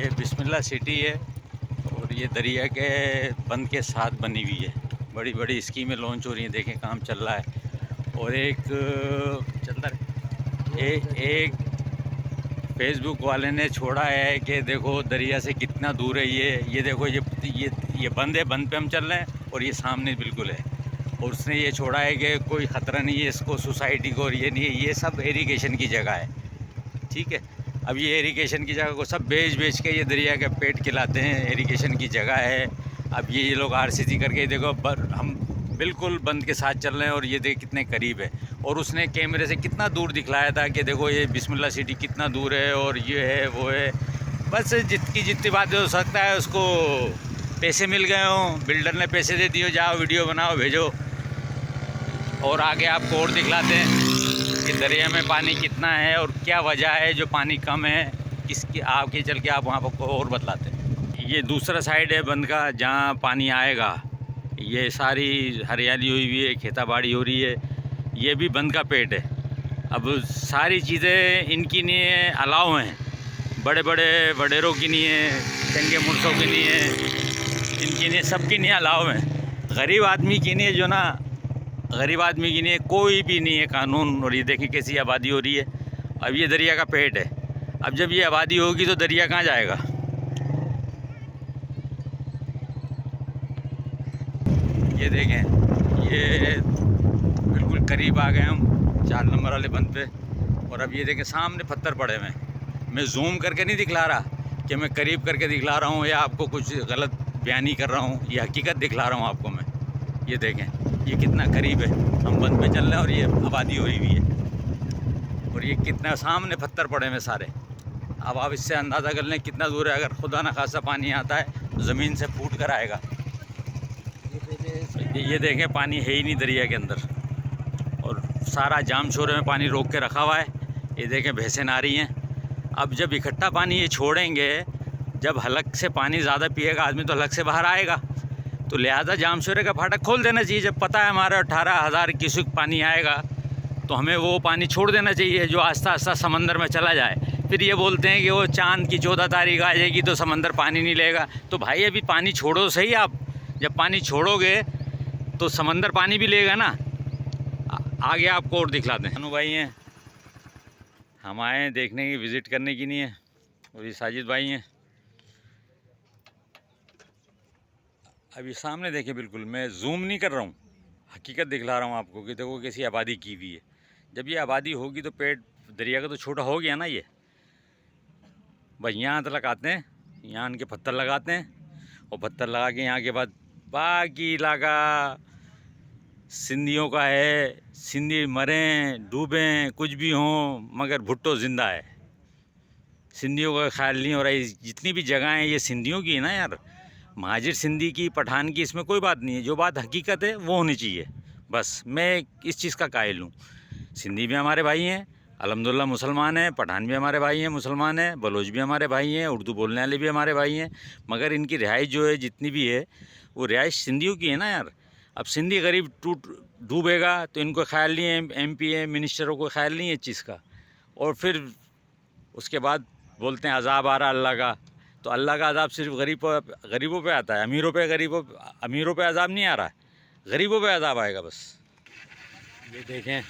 ये बिस्मिल्लाह सिटी है और ये दरिया के बंद के साथ बनी हुई है। बड़ी बड़ी स्कीमें लॉन्च हो रही हैं, देखें काम चल रहा है। और एक चल रहा है एक फेसबुक वाले ने छोड़ा है कि देखो दरिया से कितना दूर है ये देखो ये बंद है, बंद पे हम चल रहे हैं और ये सामने बिल्कुल है। और उसने ये छोड़ा है कि कोई ख़तरा नहीं है इसको, सोसाइटी को, और ये नहीं है, ये सब इरिगेशन की जगह है। ठीक है, अब ये इरिगेशन की जगह को सब बेच के ये दरिया का पेट खिलाते हैं, इरिगेशन की जगह है। अब ये लोग आरसीसी करके देखो हम बिल्कुल बंद के साथ चल रहे हैं और ये देख कितने करीब है। और उसने कैमरे से कितना दूर दिखलाया था कि देखो ये बिस्मिल्लाह सिटी कितना दूर है और ये है वो है। बस जितनी बातें हो सकता है उसको पैसे मिल गए हों, बिल्डर ने पैसे दे दिए, जाओ वीडियो बनाओ भेजो। और आगे आपको और दिखलाते हैं कि दरिया में पानी कितना है और क्या वजह है जो पानी कम है, किसकी आगे चल के आप वहाँ पर और बतलाते हैं। ये दूसरा साइड है बंद का जहाँ पानी आएगा। ये सारी हरियाली हुई है, खेताबाड़ी हो रही है, ये भी बंद का पेट है। अब सारी चीज़ें इनकी नहीं है, अलाव हैं, बड़े बड़े वडेरों की नहीं है, चंगे मुर्सों की नहीं है, इनकी नहीं, सबकी नहीं अलाव है। गरीब आदमी की नहीं है, जो ना गरीब आदमी की नहीं है, कोई भी नहीं है कानून। और ये देखिए कैसी आबादी हो रही है। अब ये दरिया का पेट है, अब जब ये आबादी होगी तो दरिया कहाँ जाएगा। ये देखें, ये बिल्कुल करीब आ गए हम 4 नंबर वाले बंद पे। और अब ये देखें सामने पत्थर पड़े हुए हैं। मैं जूम करके नहीं दिखला रहा कि मैं करीब करके दिखला रहा हूँ या आपको कुछ गलत बयानी कर रहा हूँ, ये हकीकत दिखला रहा हूँ आपको मैं। ये देखें ये कितना करीब है, हम बंद पे चल रहे हैं और ये आबादी हुई हुई है। और ये कितना सामने पत्थर पड़े हुए सारे। अब आप इससे अंदाज़ा कर लें कितना दूर है। अगर खुदा न खासा पानी आता है तो ज़मीन से फूट कर आएगा। ये देखें पानी है ही नहीं दरिया के अंदर और सारा जाम शोरे में पानी रोक के रखा हुआ है। ये देखें भैंसें आ रही हैं। अब जब इकट्ठा पानी ये छोड़ेंगे, जब हलक से पानी ज़्यादा पिएगा आदमी तो हलक से बाहर आएगा, तो लिहाजा जामशोरे का फाटक खोल देना चाहिए। जब पता है हमारा 18,000 क्यूसेक पानी आएगा तो हमें वो पानी छोड़ देना चाहिए जो आस्ता आस्ता समंदर में चला जाए। फिर ये बोलते हैं कि वो चांद की 14 तारीख आ जाएगी तो समंदर पानी नहीं लेगा। तो भाई अभी पानी छोड़ो सही आप, जब पानी छोड़ोगे तो समंदर पानी भी लेगा ना। आगे आपको और दिखलाते हैं। अनु भाई हैं, हम आए हैं देखने की, विज़िट करने की नहीं है। और ये साजिद भाई हैं। अभी सामने देखिए, बिल्कुल मैं जूम नहीं कर रहा हूँ, हकीकत दिखला रहा हूँ आपको कि देखो कैसी आबादी की हुई है। जब ये आबादी होगी तो पेट दरिया का तो छोटा हो गया ना। ये बस यहाँ तक आते हैं, यहाँ इनके पत्थर लगाते हैं और पत्थर लगा के यहाँ के बाद बाकी इलाका सिंधियों का है। सिंधी मरें डूबें कुछ भी हों मगर भुट्टो ज़िंदा है। सिंधियों का ख्याल नहीं हो रहा है। जितनी भी जगह हैं ये सिंधियों की है ना यार। महाजिर सिंधी की, पठान की, इसमें कोई बात नहीं है। जो बात हकीकत है वो होनी चाहिए। बस मैं इस चीज़ का कायल हूँ। सिंधी भी हमारे भाई हैं, अल्हम्दुलिल्लाह मुसलमान हैं। पठान भी हमारे भाई हैं, मुसलमान हैं। बलोच भी हमारे भाई हैं, उर्दू बोलने वाले भी हमारे भाई हैं। मगर इनकी रिहाइश जो है जितनी भी है वो रिहाइश सिंधियों की है ना यार। अब सिंधी गरीब डूबेगा तो इनको ख्याल नहीं है, MP है, मिनिस्टरों को ख्याल नहीं है इस चीज़ का। और फिर उसके बाद बोलते हैं अज़ाब आ रहा अल्लाह का। तो अल्लाह का अज़ाब सिर्फ गरीबों पे आता है, अमीरों पे अज़ाब नहीं आ रहा है, गरीबों पे अज़ाब आएगा बस। ये देखें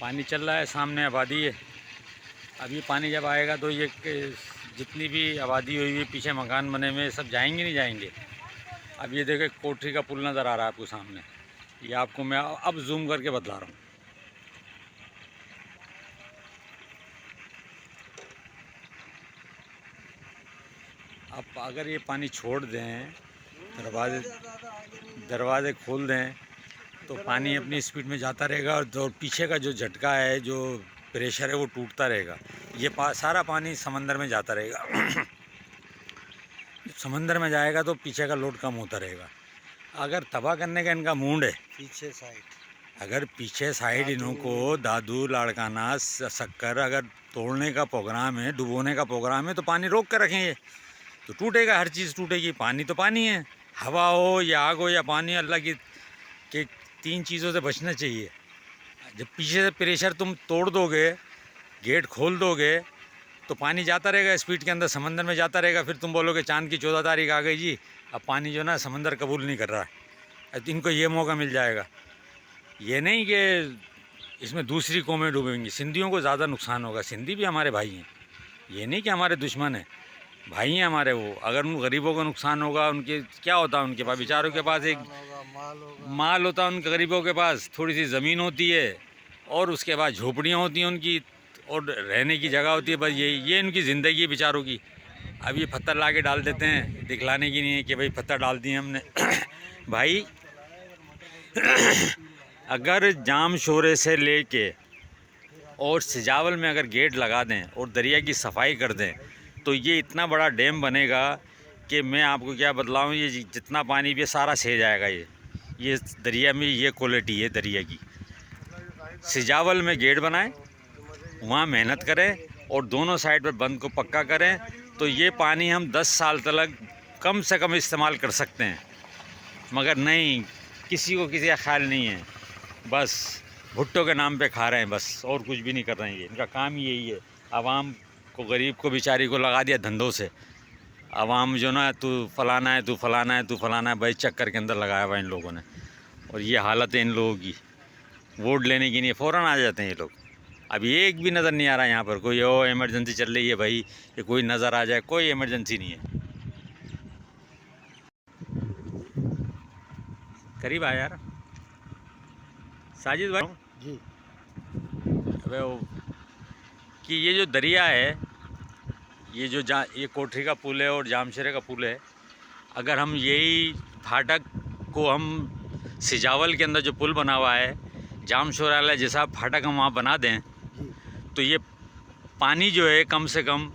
पानी चल रहा है, सामने आबादी है। अब ये पानी जब आएगा तो ये जितनी भी आबादी हुई है, पीछे मकान बने हुए, सब जाएंगे नहीं जाएंगे। अब ये देखें कोठरी का पुल नज़र आ रहा है आपको सामने, ये आपको मैं अब जूम करके बतला रहा हूँ। अब अगर ये पानी छोड़ दें, दरवाज़े खोल दें तो पानी अपनी स्पीड में जाता रहेगा और पीछे का जो झटका है, जो प्रेशर है वो टूटता रहेगा। ये सारा पानी समंदर में जाता रहेगा। समंदर में जाएगा तो पीछे का लोड कम होता रहेगा। अगर तबाह करने का इनका मूड है पीछे साइड, अगर पीछे साइड इनको दादू लाड़काना शक्कर अगर तोड़ने का प्रोग्राम है, डुबोने का प्रोग्राम है, तो पानी रोक कर रखेंगे तो टूटेगा, हर चीज़ टूटेगी। पानी तो पानी है, हवा हो या आग हो या पानी, अल्लाह की के 3 चीज़ों से बचना चाहिए। जब पीछे से प्रेशर तुम तोड़ दोगे, गेट खोल दोगे तो पानी जाता रहेगा स्पीड के अंदर, समंदर में जाता रहेगा। फिर तुम बोलोगे चांद की 14 तारीख आ गई जी, अब पानी जो ना समंदर कबूल नहीं कर रहा है, तो इनको ये मौका मिल जाएगा। ये नहीं कि इसमें दूसरी कौमें डूबेंगी, सिंधियों को ज़्यादा नुकसान होगा। सिंधी भी हमारे भाई हैं, ये नहीं कि हमारे दुश्मन हैं, भाई हैं हमारे वो। अगर उन गरीबों को नुकसान होगा, उनके क्या होता है, उनके पास बेचारों के पास एक माल होता है, उनके गरीबों के पास थोड़ी सी ज़मीन होती है और उसके बाद झोपड़ियाँ होती हैं उनकी, और रहने की जगह होती है। बस ये इनकी ज़िंदगी है बेचारों की। अब ये पत्थर ला के डाल देते हैं, दिखलाने की नहीं है कि भाई पत्थर डाल दिए हमने। भाई अगर जाम शोरे से लेके और सिजावल में अगर गेट लगा दें और दरिया की सफाई कर दें, तो ये इतना बड़ा डैम बनेगा कि मैं आपको क्या बतलाऊँ, ये जितना पानी भी सारा सह जाएगा। ये दरिया में ये क्वालिटी है दरिया की। सिजावल में गेट बनाएं, वहाँ मेहनत करें और दोनों साइड पर बंद को पक्का करें, तो ये पानी हम 10 साल तक कम से कम इस्तेमाल कर सकते हैं। मगर नहीं, किसी को किसी का ख्याल नहीं है, बस भुट्टो के नाम पे खा रहे हैं, बस और कुछ भी नहीं कर रहे हैं। ये इनका काम ही यही है। आवाम को, गरीब को, बेचारी को लगा दिया धंधों से। आवाम जो ना, तू फलाना है, तू फलाना है, तू फलाना है, भाई चक्कर के अंदर लगाया हुआ इन लोगों ने। और ये हालत है इन लोगों की, वोट लेने की नहीं, फ़ौरन आ जाते हैं ये लोग। अभी एक भी नज़र नहीं आ रहा यहाँ पर कोई, ओ इमरजेंसी चल रही है भाई, ये कोई नज़र आ जाए, कोई इमरजेंसी नहीं है। करीब आ यार साजिद भाई जी। अबे वो कि ये जो दरिया है, ये जो ये कोठरी का पुल है और जामशेरे का पुल है, अगर हम यही फाटक को हम सिजावल के अंदर जो पुल बना हुआ है, जामशोरा वाला जैसा फाटक हम वहाँ बना दें, तो ये पानी जो है कम से कम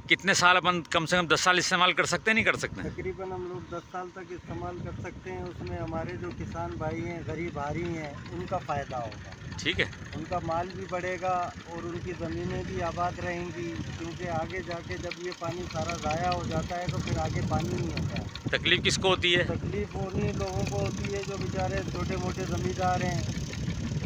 कितने साल अपन कम से कम 10 साल इस्तेमाल कर सकते हैं, नहीं कर सकते? तकरीबन हम लोग 10 साल तक इस्तेमाल कर सकते हैं। उसमें हमारे जो किसान भाई हैं, गरीब हारी हैं, उनका फ़ायदा होगा। ठीक है, उनका माल भी बढ़ेगा और उनकी ज़मीनें भी आबाद रहेंगी, क्योंकि आगे जाके जब ये पानी सारा ज़ाया हो जाता है तो फिर आगे पानी नहीं होता है। तकलीफ़ किसको होती है? तकलीफ़ उन्हीं लोगों को होती है जो बेचारे छोटे मोटे ज़मींदार हैं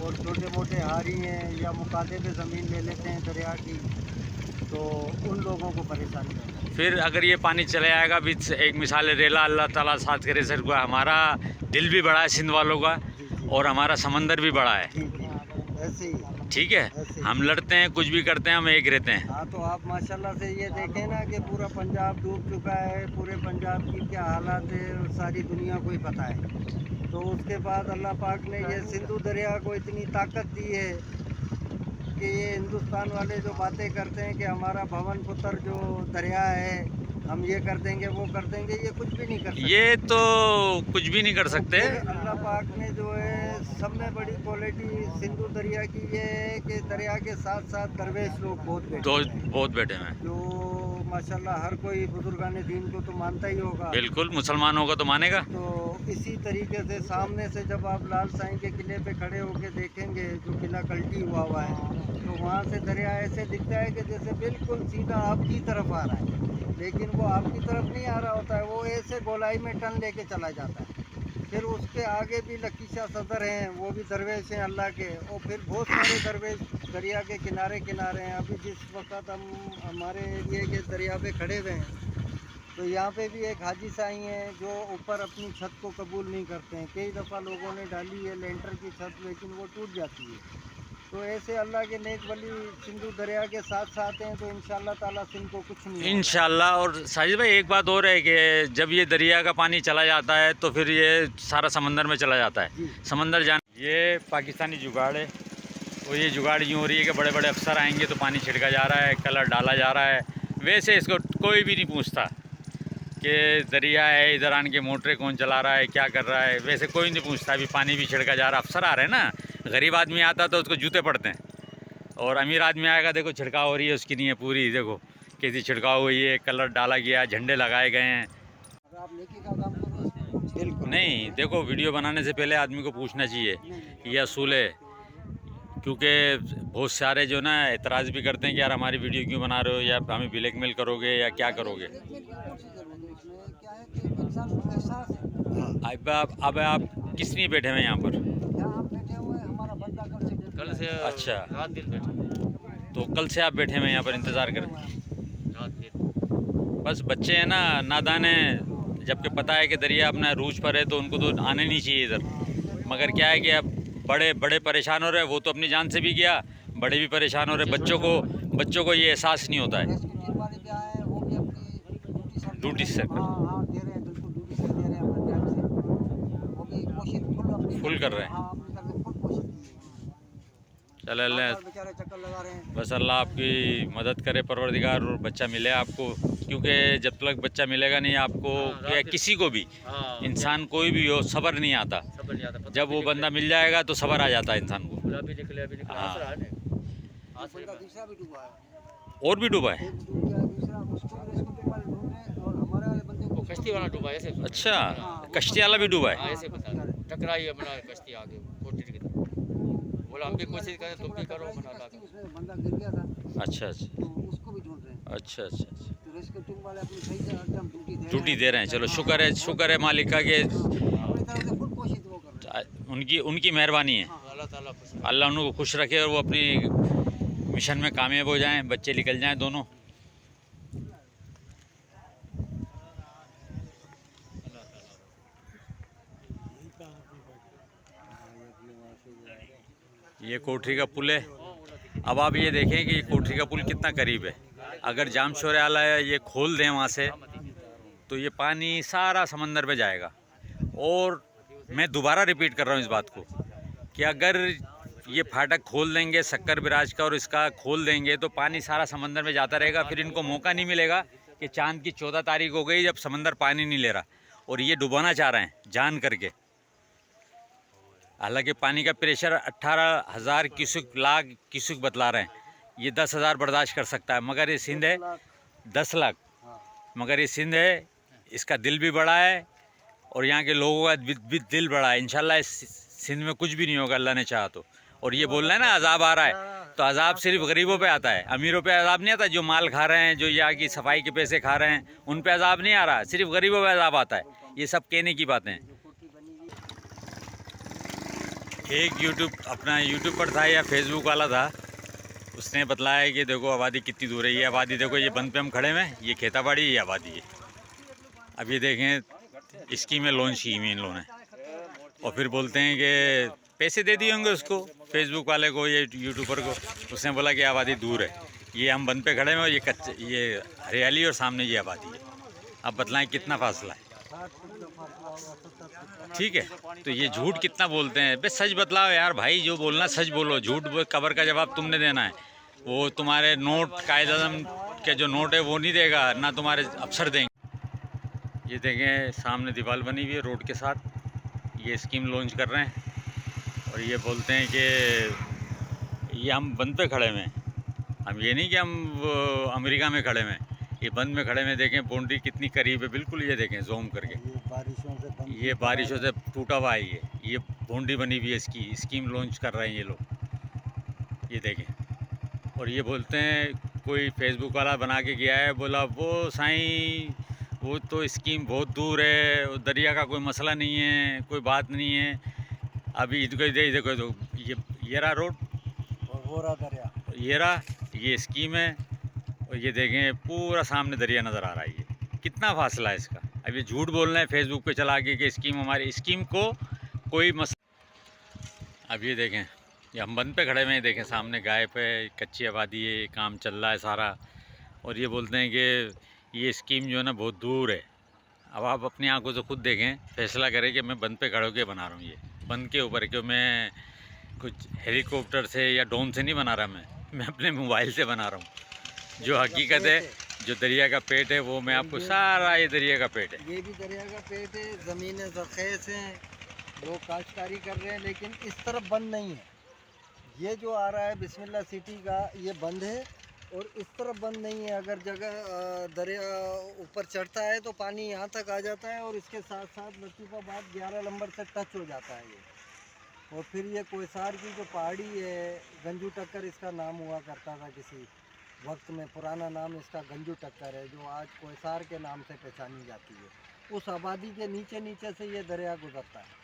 और छोटे मोटे हारी हैं, या मुकादे पे ज़मीन ले लेते हैं दरिया की, तो उन लोगों को परेशानी है। फिर अगर ये पानी चले आएगा भी, एक मिसाल है, रेला अल्लाह ताला साथ करे सर, हमारा दिल भी बड़ा है सिंध वालों का, और हमारा समंदर भी बड़ा है। ऐसे ही, ठीक है, हम लड़ते हैं, कुछ भी करते हैं, हम एक रहते हैं। हाँ, तो आप माशाल्लाह से ये देखें ना कि पूरा पंजाब डूब चुका है, पूरे पंजाब की क्या हालात है सारी दुनिया को ही पता है। तो उसके बाद अल्लाह पाक ने ये सिंधु दरिया को इतनी ताकत दी है कि ये हिंदुस्तान वाले जो बातें करते हैं कि हमारा भवन पुत्र जो दरिया है, हम ये कर देंगे, वो कर देंगे, ये कुछ भी नहीं कर सकते। ये तो कुछ भी नहीं कर सकते। अल्लाह पाक ने जो है सब में बड़ी क्वालिटी सिंधु दरिया की ये है कि दरिया के साथ साथ दरवेश लोग बहुत बैठे हैं, जो माशाल्लाह हर कोई बुजुर्गाने दीन को तो मानता ही होगा। बिल्कुल, मुसलमान होगा तो मानेगा। तो इसी तरीके से सामने से जब आप लाल साईं के किले पे खड़े होके देखेंगे, जो किला कल्टी हुआ है, तो वहाँ से दरिया ऐसे दिखता है कि जैसे बिल्कुल सीधा आपकी तरफ आ रहा है, लेकिन वो आपकी तरफ नहीं आ रहा होता है, वो ऐसे गोलाई में टन लेके चला जाता है। फिर उसके आगे भी लकीशा सदर हैं, वो भी दरवेश हैं अल्लाह के, और फिर बहुत सारे दरवेश दरिया के किनारे किनारे हैं। अभी जिस वक्त हम हमारे एरिए के दरिया पे खड़े हुए हैं, तो यहाँ पे भी एक हाजी साईं हैं जो ऊपर अपनी छत को कबूल नहीं करते हैं। कई दफ़ा लोगों ने डाली है लेंटर की छत, लेकिन वो टूट जाती है। तो ऐसे अल्लाह के नेक वली सिंधु दरिया के साथ साथ हैं, तो इंशाअल्लाह ताला सिंध को कुछ नहीं होगा। इंशाअल्लाह। और साजिद भाई एक बात और है कि जब ये दरिया का पानी चला जाता है तो फिर ये सारा समंदर में चला जाता है। समंदर जाने ये पाकिस्तानी जुगाड़ है, और ये जुगाड़ यूँ हो रही है कि बड़े बड़े अफसर आएंगे तो पानी छिड़का जा रहा है, कलर डाला जा रहा है। वैसे इसको कोई भी नहीं पूछता कि दरिया है, इधर आन के मोटरें कौन चला रहा है, क्या कर रहा है, वैसे कोई नहीं पूछता। अभी पानी भी छिड़का जा रहा है, अफसर आ रहे हैं ना। गरीब आदमी आता तो उसको जूते पड़ते हैं, और अमीर आदमी आएगा, देखो छिड़काव हो रही है उसकी नहीं है पूरी, देखो कैसी छिड़काव हुई है, कलर डाला गया, झंडे लगाए गए हैं। नहीं, देखो वीडियो बनाने से पहले आदमी को पूछना चाहिए, ये असूल है। क्योंकि बहुत सारे जो ना एतराज़ भी करते हैं कि यार हमारी वीडियो क्यों बना रहे हो, या हमें ब्लैकमेल करोगे या क्या करोगे। अब आप किस लिए बैठे हुए हैं यहाँ पर? कल से अच्छा, रात दिन बैठे। तो कल से आप बैठे हुए हैं यहाँ पर इंतज़ार करें। बस बच्चे हैं ना, नादान हैं, जबकि पता है कि दरिया अपना रूज पर है तो उनको तो आने नहीं चाहिए इधर। मगर क्या है कि अब बड़े बड़े परेशान हो रहे हैं, वो तो अपनी जान से भी गया, बड़े भी परेशान हो रहे हैं, बच्चों को ये एहसास नहीं होता है। रेस्क्यू टीम वाले भी आए हैं, वो भी अपनी ड्यूटी से हाँ हाँ दे रहे हैं, बिल्कुल ड्यूटी से दे रहे हैं अपने टाइम से। वो भी कोशिश फुल अपनी फुल कर रहे हैं। हाँ अपनी तरफ से फुल कोशिश की है। चल अल्लाह, बार-बार बेचारे चक्कर लगा रहे हैं। बस अल्लाह आपकी मदद करे परवरदिगार, और बच्चा मिले आपको, क्योंकि जब तक बच्चा मिलेगा नहीं आपको या किसी को भी, इंसान कोई भी हो, सब्र नहीं आता। जब वो बंदा मिल जाएगा तो सब्र आ जाता है इंसान को। हाँ। बंदा दूसरा भी डूबा है, और भी डूबा है? एक डूब गया, दूसरा उसको भी रेस्क्यू टीम वाले ढूंढ रहे हैं और हमारे वाले बंदे को कश्ती वाला डूबा ऐसे। अच्छा, कश्ती वाला भी डूबा है? ऐसे बता रहे, टकराई अपना कश्ती आगे कोटी की तरफ। बोला हम भी कोशिश करें, तुम भी करो, बना ला। उसमें बंदा गिर गया था अच्छा अच्छा तो उसको भी ढूंढ रहे हैं। अच्छा अच्छा अच्छा। तो रेस्क्यू टीम वाले अपनी सही जगह एकदम ड्यूटी दे रहे हैं। चलो शुक्र है मालिक का कि अपनी तरफ से फुल कोशिश वो कर रहे हैं। उनकी उनकी मेहरबानी है। अल्लाह ताला खुश अल्लाह उनको खुश रखे और वो अपनी मिशन में कामयाब हो जाएं, बच्चे निकल जाएं दोनों। ये कोठरी का पुल है। अब आप ये देखें कि ये कोठरी का पुल कितना करीब है। अगर जामशोरे आला ये खोल दें वहाँ से तो ये पानी सारा समंदर में जाएगा। और मैं दोबारा रिपीट कर रहा हूँ इस बात को कि अगर ये फाटक खोल देंगे शक्कर बिराज का और इसका खोल देंगे तो पानी सारा समंदर में जाता रहेगा। फिर इनको मौका नहीं मिलेगा कि चांद की 14 तारीख हो गई जब समंदर पानी नहीं ले रहा और ये डुबाना चाह रहे हैं जान करके। हालांकि पानी का प्रेशर 18,000 क्यूसेक लाख क्यूसेक बतला रहे हैं, ये 10,000 बर्दाश्त कर सकता है। मगर ये सिंध है 10 लाख, मगर ये सिंध है, इसका दिल भी बड़ा है और यहाँ के लोगों का भी दिल बड़ा है। इंशाल्लाह इस सिंध में कुछ भी नहीं होगा अल्लाह ने चाहा तो। और ये बोल रहे हैं ना अजाब आ रहा है, तो अजाब सिर्फ गरीबों पे आता है, अमीरों पे अजाब नहीं आता। जो माल खा रहे हैं, जो यहाँ की सफाई के पैसे खा रहे हैं, उन पे अजाब नहीं आ रहा, सिर्फ गरीबों पे अजाब आता है। ये सब कहने की बातें हैं। एक यूट्यूब पर था या फेसबुक वाला था, उसने बतलाया कि देखो आबादी कितनी दूर है। ये आबादी देखो, ये बंद पे हम खड़े में, ये खेताबाड़ी, ये आबादी है। अब ये देखें स्कीमें लॉन्च की हुई इन लोगों ने और फिर बोलते हैं कि पैसे दे दिए होंगे उसको, फेसबुक वाले को, ये यूट्यूबर को। उसने बोला कि आबादी दूर है। ये हम बंद पे खड़े में, ये हरियाली और सामने ये आबादी है। अब बतलाएं कितना फासला है। ठीक है, तो ये झूठ कितना बोलते हैं बे, सच बतलाओ यार भाई, जो बोलना सच बोलो। झूठ कबर का जवाब तुमने देना है। वो तुम्हारे नोट कायदे के जो नोट है वो नहीं देगा, ना तुम्हारे अफसर देंगे। ये देखें सामने दीवार बनी हुई है रोड के साथ, ये स्कीम लॉन्च कर रहे हैं और ये बोलते हैं कि ये हम बंद पे खड़े में, हम ये नहीं कि हम अमेरिका में खड़े में, ये बंद में खड़े में। देखें बाउंड्री कितनी करीब है, बिल्कुल ये देखें जूम करके, ये बारिशों से टूटा हुआ है। ये बाउंड्री बनी हुई है, इसकी स्कीम लॉन्च कर रहे हैं ये लोग, ये देखें। और ये बोलते हैं कोई फेसबुक वाला बना के गया है, बोला वो साईं वो तो स्कीम बहुत दूर है, वो दरिया का कोई मसला नहीं है, कोई बात नहीं है। अभी इधर देखो तो ये रहा रोड और वो रहा दरिया, ये रहा, ये स्कीम है और ये देखें पूरा सामने दरिया नज़र आ रहा है। ये कितना फासला है इसका। अब ये झूठ बोल रहे हैं फेसबुक पे चला के कि स्कीम हमारी, स्कीम को कोई मसला। अब ये देखें, ये हम बंद पे खड़े हुए हैं, देखें सामने गाय पे कच्ची आबादी है, काम चल रहा है सारा। और ये बोलते हैं कि ये स्कीम जो है ना बहुत दूर है। अब आप अपनी आंखों से खुद देखें, फैसला करें कि मैं बंद पे खड़े होकर बना रहा हूँ। ये बंद के ऊपर, क्यों मैं कुछ हेलीकॉप्टर से या ड्रोन से नहीं बना रहा, मैं अपने मोबाइल से बना रहा हूँ। जो हकीकत है, जो दरिया का पेट है, वो मैं आपको सारा, ये दरिया का पेट है, ये भी दरिया का पेट है। ज़मीनें ज़रख़ेज़ हैं, लोग काश्तकारी कर रहे हैं, लेकिन इस तरफ बंद नहीं है। ये जो आ रहा है बिस्मिल्लाह सिटी का, ये बंद है और इस तरफ बंद नहीं है। अगर जगह दरिया ऊपर चढ़ता है तो पानी यहाँ तक आ जाता है और इसके साथ साथ लतीफ़ाबाद 11 नंबर से टच हो जाता है ये। और फिर ये कोयसार की जो पहाड़ी है, गंजू टक्कर इसका नाम हुआ करता था किसी वक्त में, पुराना नाम इसका गंजू टक्कर है, जो आज कोयसार के नाम से पहचानी जाती है। उस आबादी के नीचे नीचे से ये दरिया गुजरता है।